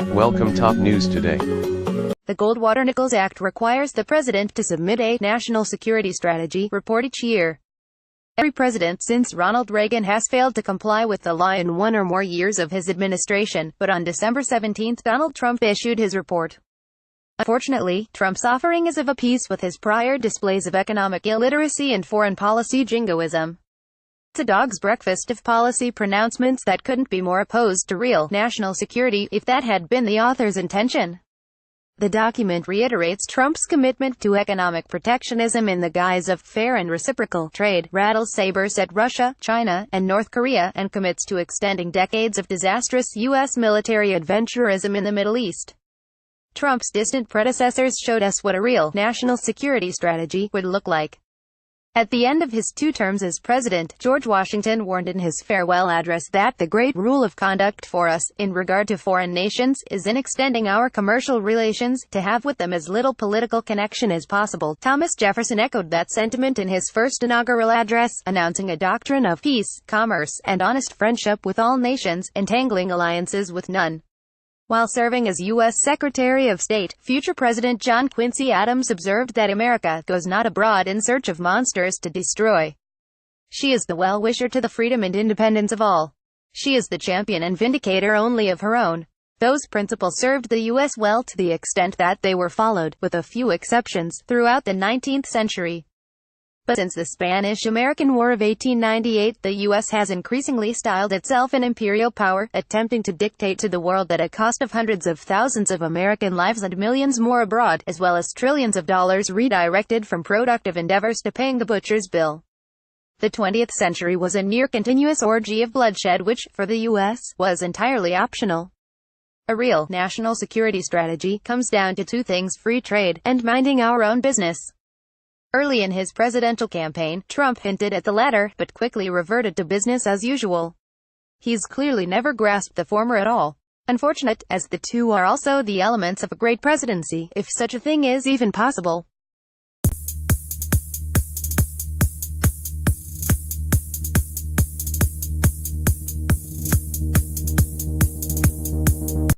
Welcome top news today. The GoldwaterNichols Act requires the president to submit a national security strategy report each year. Every president since Ronald Reagan has failed to comply with the law in one or more years of his administration, but on December 17, Donald Trump issued his report. Unfortunately, Trump's offering is of a piece with his prior displays of economic illiteracy and foreign policy jingoism. It's a dog's breakfast of policy pronouncements that couldn't be more opposed to real national security, if that had been the author's intention. The document reiterates Trump's commitment to economic protectionism in the guise of fair and reciprocal trade, rattles sabers at Russia, China, and North Korea, and commits to extending decades of disastrous U.S. military adventurism in the Middle East. Trump's distant predecessors showed us what a real national security strategy would look like. At the end of his 2 terms as president, George Washington warned in his farewell address that the great rule of conduct for us, in regard to foreign nations, is in extending our commercial relations, to have with them as little political connection as possible. Thomas Jefferson echoed that sentiment in his first inaugural address, announcing a doctrine of peace, commerce, and honest friendship with all nations, entangling alliances with none. While serving as U.S. Secretary of State, future President John Quincy Adams observed that America goes not abroad in search of monsters to destroy. She is the well-wisher to the freedom and independence of all. She is the champion and vindicator only of her own. Those principles served the U.S. well to the extent that they were followed, with a few exceptions, throughout the 19th century. But since the Spanish-American War of 1898, the U.S. has increasingly styled itself an imperial power, attempting to dictate to the world at a cost of hundreds of thousands of American lives and millions more abroad, as well as trillions of dollars redirected from productive endeavors to paying the butcher's bill. The 20th century was a near-continuous orgy of bloodshed which, for the U.S., was entirely optional. A real national security strategy comes down to 2 things: free trade, and minding our own business. Early in his presidential campaign, Trump hinted at the latter, but quickly reverted to business as usual. He's clearly never grasped the former at all. Unfortunate, as the two are also the elements of a great presidency, if such a thing is even possible.